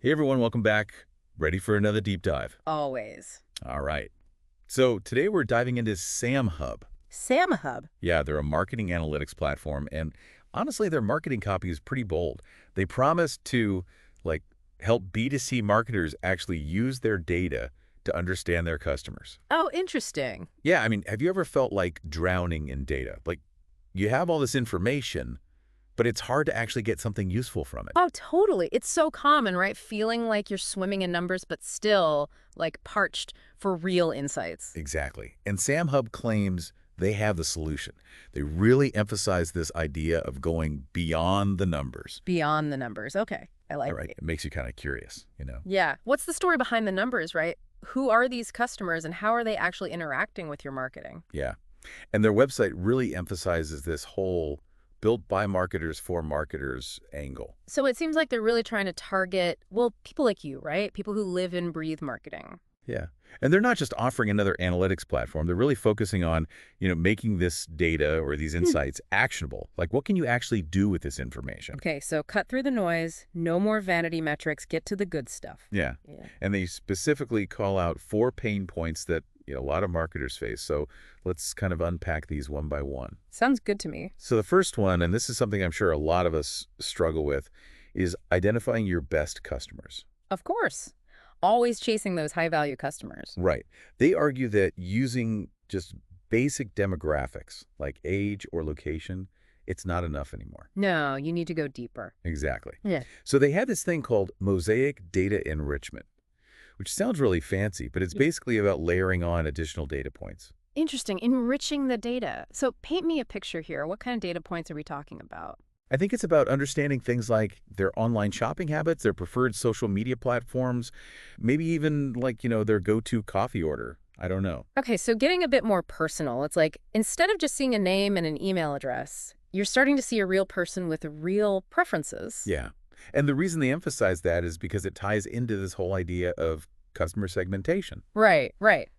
Hey everyone, welcome back. Ready for another deep dive? Always. All right. So today we're diving into Samhub. Samhub. Yeah, they're a marketing analytics platform, and honestly, their marketing copy is pretty bold. They promise to like help B2C marketers actually use their data to understand their customers. Oh, interesting. Yeah, I mean, have you ever felt like drowning in data? Like you have all this information, but it's hard to actually get something useful from it. Oh, totally. It's so common, right? Feeling like you're swimming in numbers, but still like parched for real insights. Exactly. And Sam Hub claims they have the solution. They really emphasize this idea of going beyond the numbers. Beyond the numbers. Okay. I All like right. it. It makes you kind of curious. Yeah. What's the story behind the numbers, right? Who are these customers and how are they actually interacting with your marketing? Yeah. And their website really emphasizes this whole built by marketers for marketers angle. So it seems like they're really trying to target, well, people like you, right? People who live and breathe marketing. Yeah. And they're not just offering another analytics platform. They're really focusing on making this data or these insights actionable. Like, what can you actually do with this information? Okay, so cut through the noise, no more vanity metrics, get to the good stuff. Yeah. Yeah. And they specifically call out 4 pain points that a lot of marketers face. So let's kind of unpack these one by one. Sounds good to me. So the first one, and this is something I'm sure a lot of us struggle with, is identifying your best customers. Of course. Always chasing those high-value customers. Right. They argue that using just basic demographics like age or location, it's not enough anymore. No, you need to go deeper. Exactly. Yeah. So they have this thing called mosaic data enrichment, which sounds really fancy, but it's basically about layering on additional data points. Interesting. Enriching the data. So paint me a picture here. What kind of data points are we talking about? I think it's about understanding things like their online shopping habits, their preferred social media platforms, maybe even like their go-to coffee order. I don't know. Okay, so getting a bit more personal, it's like instead of just seeing a name and an email address, you're starting to see a real person with real preferences. Yeah. And the reason they emphasize that is because it ties into this whole idea of customer segmentation. Right, right.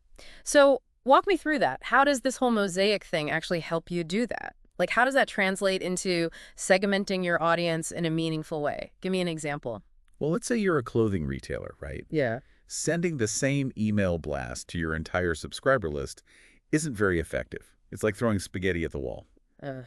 So walk me through that. How does this whole mosaic thing actually help you do that? Like, how does that translate into segmenting your audience in a meaningful way? Give me an example. Well, let's say you're a clothing retailer, right? Yeah. Sending the same email blast to your entire subscriber list isn't very effective. It's like throwing spaghetti at the wall. Ugh,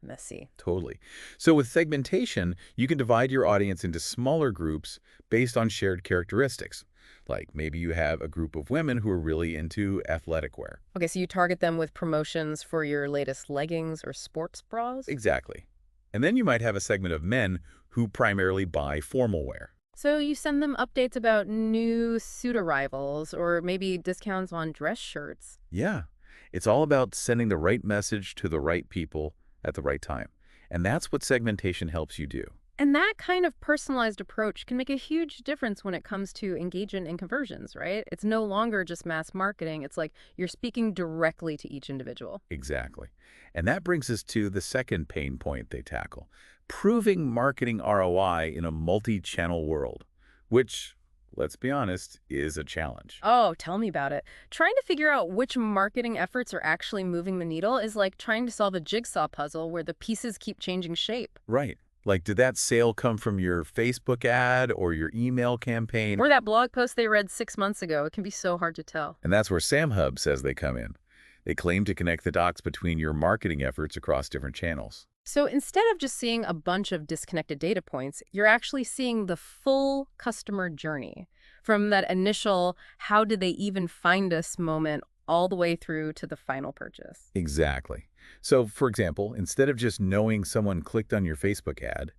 messy. Totally. So with segmentation, you can divide your audience into smaller groups based on shared characteristics. Like maybe you have a group of women who are really into athletic wear. Okay, so you target them with promotions for your latest leggings or sports bras? Exactly. And then you might have a segment of men who primarily buy formal wear. So you send them updates about new suit arrivals or maybe discounts on dress shirts. Yeah. It's all about sending the right message to the right people at the right time. And that's what segmentation helps you do. And that kind of personalized approach can make a huge difference when it comes to engagement and conversions, right? It's no longer just mass marketing. It's like you're speaking directly to each individual. Exactly. And that brings us to the second pain point they tackle, proving marketing ROI in a multi-channel world, which, let's be honest, is a challenge. Oh, tell me about it. Trying to figure out which marketing efforts are actually moving the needle is like trying to solve a jigsaw puzzle where the pieces keep changing shape. Right. Like, did that sale come from your Facebook ad or your email campaign? Or that blog post they read 6 months ago. It can be so hard to tell. And that's where Samhub says they come in. They claim to connect the dots between your marketing efforts across different channels. So instead of just seeing a bunch of disconnected data points, you're actually seeing the full customer journey from that initial how did they even find us moment all the way through to the final purchase. Exactly. So, for example, instead of just knowing someone clicked on your Facebook ad,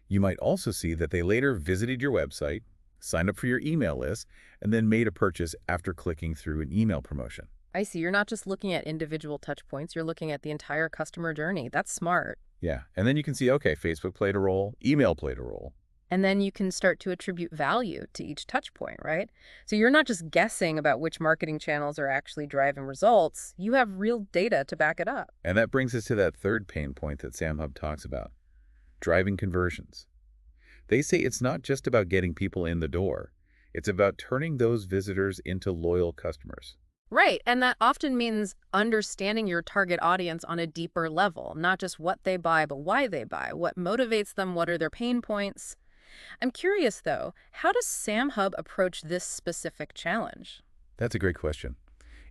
you might also see that they later visited your website, signed up for your email list, and then made a purchase after clicking through an email promotion. I see. You're not just looking at individual touch points. You're looking at the entire customer journey. That's smart. Yeah. And then you can see, okay, Facebook played a role, email played a role. And then you can start to attribute value to each touch point, right? So you're not just guessing about which marketing channels are actually driving results. You have real data to back it up. And that brings us to that third pain point that Samhub talks about, driving conversions. They say it's not just about getting people in the door. It's about turning those visitors into loyal customers. Right. And that often means understanding your target audience on a deeper level, not just what they buy, but why they buy, what motivates them, what are their pain points. I'm curious, though, how does Samhub approach this specific challenge? That's a great question.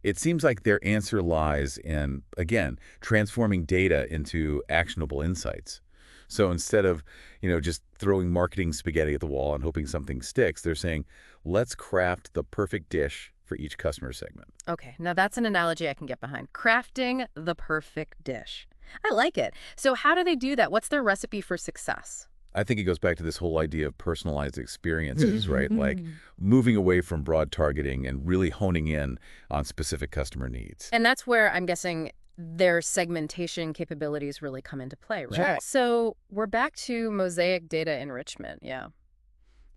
It seems like their answer lies in, again, transforming data into actionable insights. So instead of, just throwing marketing spaghetti at the wall and hoping something sticks, they're saying, let's craft the perfect dish for each customer segment. Okay, now that's an analogy I can get behind. Crafting the perfect dish. I like it. So how do they do that? What's their recipe for success? I think it goes back to this whole idea of personalized experiences, right? Like moving away from broad targeting and really honing in on specific customer needs. And that's where I'm guessing their segmentation capabilities really come into play, right? Sure. So we're back to mosaic data enrichment, yeah.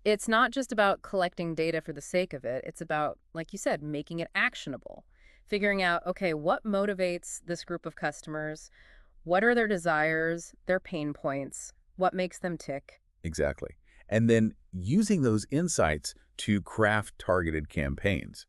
It's not just about collecting data for the sake of it. It's about, like you said, making it actionable. Figuring out, okay, what motivates this group of customers? What are their desires, their pain points? What makes them tick? Exactly. And then using those insights to craft targeted campaigns.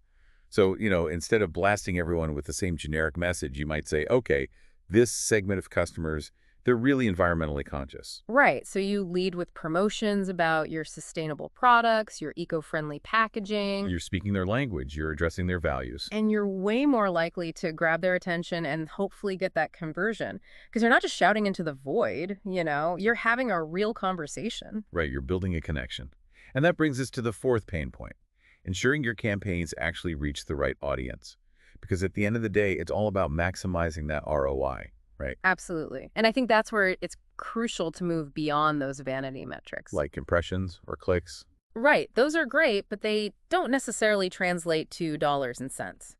So, instead of blasting everyone with the same generic message, you might say, okay, this segment of customers, they're really environmentally conscious. Right. So you lead with promotions about your sustainable products, your eco-friendly packaging, You're speaking their language, you're addressing their values. and you're way more likely to grab their attention and hopefully get that conversion. Because you're not just shouting into the void, you're having a real conversation. Right, you're building a connection. And that brings us to the fourth pain point, ensuring your campaigns actually reach the right audience. Because at the end of the day, it's all about maximizing that ROI, right? Absolutely. And I think that's where it's crucial to move beyond those vanity metrics. Like impressions or clicks. Right. Those are great, but they don't necessarily translate to dollars and cents.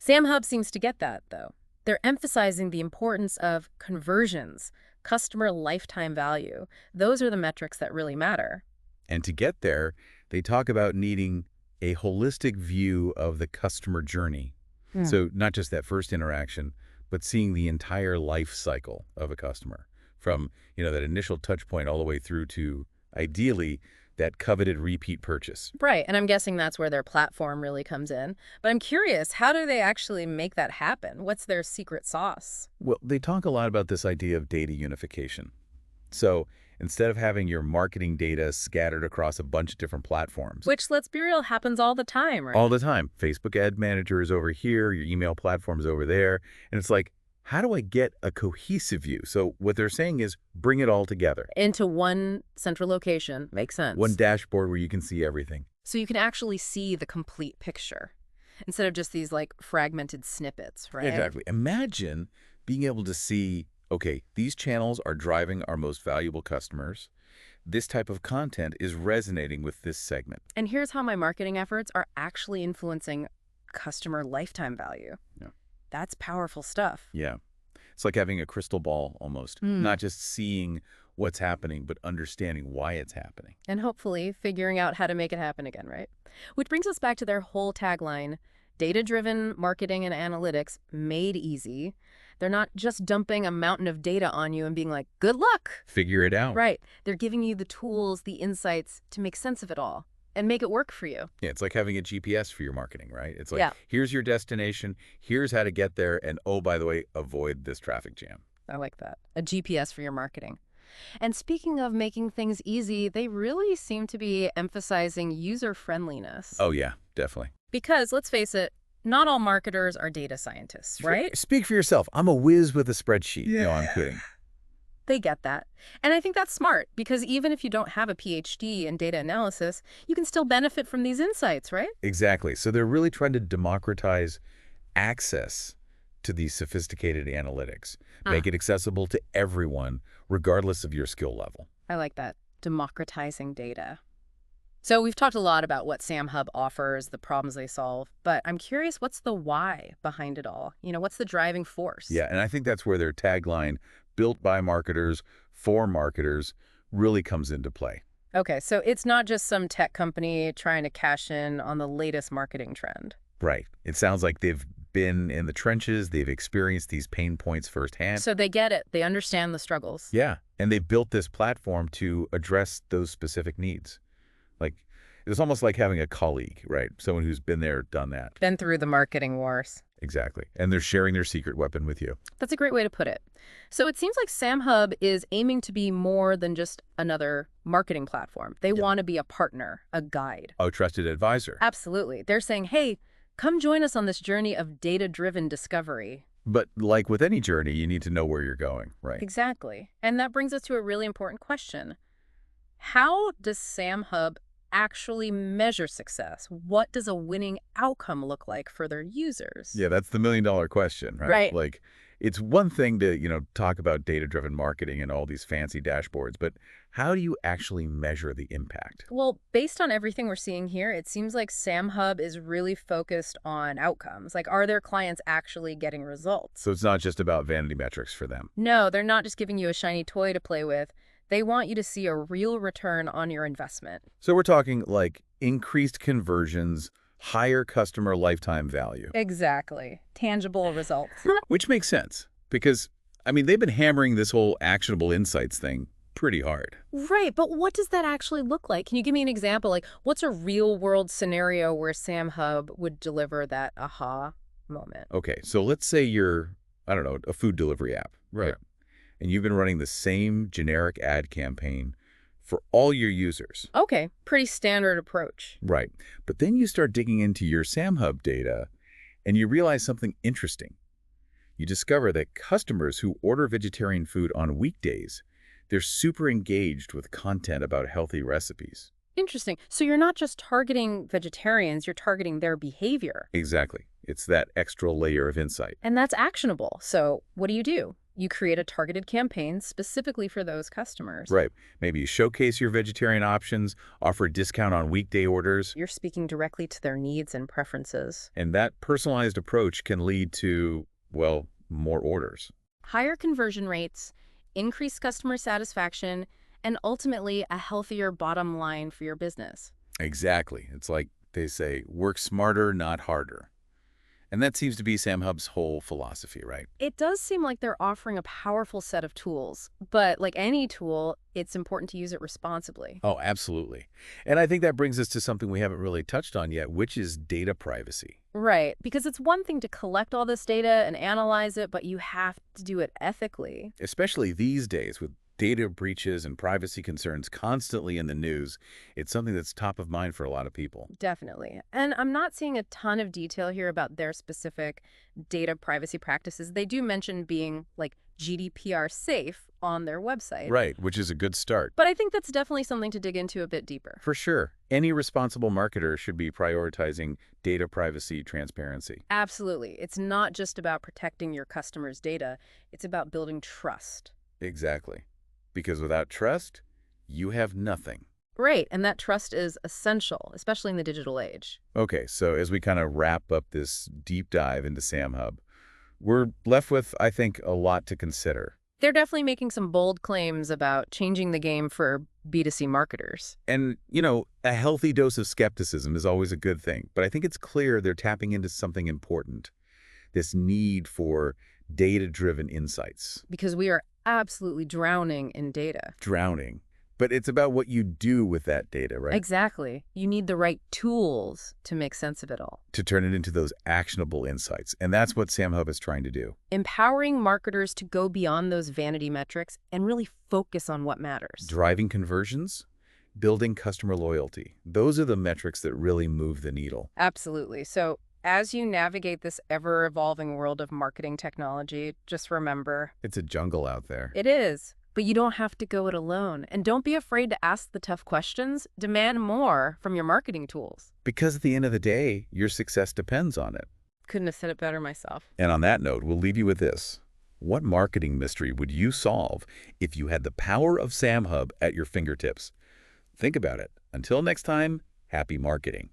Samhub seems to get that, though. They're emphasizing the importance of conversions, customer lifetime value. Those are the metrics that really matter. And to get there, they talk about needing a holistic view of the customer journey. So not just that first interaction, but seeing the entire life cycle of a customer from, that initial touch point all the way through to, ideally, that coveted repeat purchase. Right, and I'm guessing that's where their platform really comes in. But I'm curious, how do they actually make that happen? What's their secret sauce? Well, they talk a lot about this idea of data unification. So instead of having your marketing data scattered across a bunch of different platforms. Which, let's be real, happens all the time, right? All the time. Facebook Ad Manager is over here, your email platform is over there. And it's like, how do I get a cohesive view? So what they're saying is bring it all together. Into one central location. Makes sense. One dashboard where you can see everything. So you can actually see the complete picture instead of just these fragmented snippets, right? Exactly. Imagine being able to see, okay, these channels are driving our most valuable customers. This type of content is resonating with this segment. And here's how my marketing efforts are actually influencing customer lifetime value. Yeah. That's powerful stuff. Yeah. It's like having a crystal ball almost, not just seeing what's happening, but understanding why it's happening. And hopefully figuring out how to make it happen again, right? Which brings us back to their whole tagline, data-driven marketing and analytics made easy. They're not just dumping a mountain of data on you and being like, good luck. Figure it out. Right. They're giving you the tools, the insights to make sense of it all and make it work for you. Yeah, it's like having a GPS for your marketing, right? It's like, Yeah. Here's your destination, here's how to get there, and oh, by the way, avoid this traffic jam. I like that. A GPS for your marketing. And speaking of making things easy, they really seem to be emphasizing user-friendliness. Oh, yeah, definitely. Because, let's face it, not all marketers are data scientists, right? Speak for yourself. I'm a whiz with a spreadsheet. Yeah. No, I'm kidding. They get that. And I think that's smart because even if you don't have a PhD in data analysis, you can still benefit from these insights, right? Exactly. So they're really trying to democratize access to these sophisticated analytics, make it accessible to everyone, regardless of your skill level. I like that. Democratizing data. So we've talked a lot about what Samhub offers, the problems they solve, but I'm curious, what's the why behind it all? What's the driving force? Yeah, and I think that's where their tagline, built by marketers, for marketers, really comes into play. Okay, so it's not just some tech company trying to cash in on the latest marketing trend. Right. It sounds like they've been in the trenches, they've experienced these pain points firsthand. So they get it. They understand the struggles. Yeah, and they built this platform to address those specific needs. It's almost like having a colleague, right? Someone who's been there, done that. Been through the marketing wars. Exactly. And they're sharing their secret weapon with you. That's a great way to put it. So it seems like Samhub is aiming to be more than just another marketing platform. They Yep. want to be a partner, a guide. A trusted advisor. Absolutely. They're saying, hey, come join us on this journey of data-driven discovery. But like with any journey, you need to know where you're going, right? Exactly. And that brings us to a really important question. How does Samhub actually measure success? What does a winning outcome look like for their users? Yeah, that's the million-dollar question, right? Right. Like, it's one thing to, talk about data-driven marketing and all these fancy dashboards, but how do you actually measure the impact? Well, based on everything we're seeing here, it seems like Samhub is really focused on outcomes. Like, are their clients actually getting results? So it's not just about vanity metrics for them. No, they're not just giving you a shiny toy to play with. They want you to see a real return on your investment. So we're talking like increased conversions, higher customer lifetime value, Exactly. Tangible results. which makes sense because, they've been hammering this whole actionable insights thing pretty hard. Right, but what does that actually look like? Can you give me an example? Like, what's a real-world scenario where Samhub would deliver that aha moment? Okay, so let's say you're, I don't know, a food delivery app. Right. And you've been running the same generic ad campaign for all your users. Okay, pretty standard approach. Right. But then you start digging into your Samhub data and you realize something interesting. You discover that customers who order vegetarian food on weekdays, they're super engaged with content about healthy recipes. Interesting. So you're not just targeting vegetarians, you're targeting their behavior. Exactly. It's that extra layer of insight. And that's actionable. So what do? You create a targeted campaign specifically for those customers. Right. Maybe you showcase your vegetarian options, offer a discount on weekday orders, You're speaking directly to their needs and preferences. and that personalized approach can lead to, well, more orders. Higher conversion rates, increased customer satisfaction, and ultimately a healthier bottom line for your business. Exactly. It's like they say, work smarter, not harder. And that seems to be Samhub's whole philosophy, right? It does seem like they're offering a powerful set of tools, but like any tool, it's important to use it responsibly. Oh, absolutely. And I think that brings us to something we haven't really touched on yet, which is data privacy. Right, because it's one thing to collect all this data and analyze it, but you have to do it ethically. Especially these days with data breaches and privacy concerns constantly in the news, it's something that's top of mind for a lot of people. Definitely. And I'm not seeing a ton of detail here about their specific data privacy practices. They do mention being like GDPR safe on their website. Right, which is a good start. But I think that's definitely something to dig into a bit deeper. For sure, any responsible marketer should be prioritizing data privacy transparency. Absolutely. It's not just about protecting your customers' data. It's about building trust. Exactly. Because without trust, you have nothing. Right, and that trust is essential, especially in the digital age. Okay, so as we kind of wrap up this deep dive into Samhub, we're left with, I think, a lot to consider. They're definitely making some bold claims about changing the game for B2C marketers. And, a healthy dose of skepticism is always a good thing. But I think it's clear they're tapping into something important, this need for data-driven insights. Because we are absolutely drowning in data. Drowning. But it's about what you do with that data, right? Exactly. You need the right tools to make sense of it all. To turn it into those actionable insights. And that's what Samhub is trying to do. Empowering marketers to go beyond those vanity metrics and really focus on what matters. Driving conversions, building customer loyalty. Those are the metrics that really move the needle. Absolutely. So as you navigate this ever-evolving world of marketing technology, just remember, It's a jungle out there. it is. But you don't have to go it alone. And don't be afraid to ask the tough questions. Demand more from your marketing tools. Because at the end of the day, your success depends on it. Couldn't have said it better myself. And on that note, we'll leave you with this. What marketing mystery would you solve if you had the power of Samhub at your fingertips? Think about it. Until next time, happy marketing.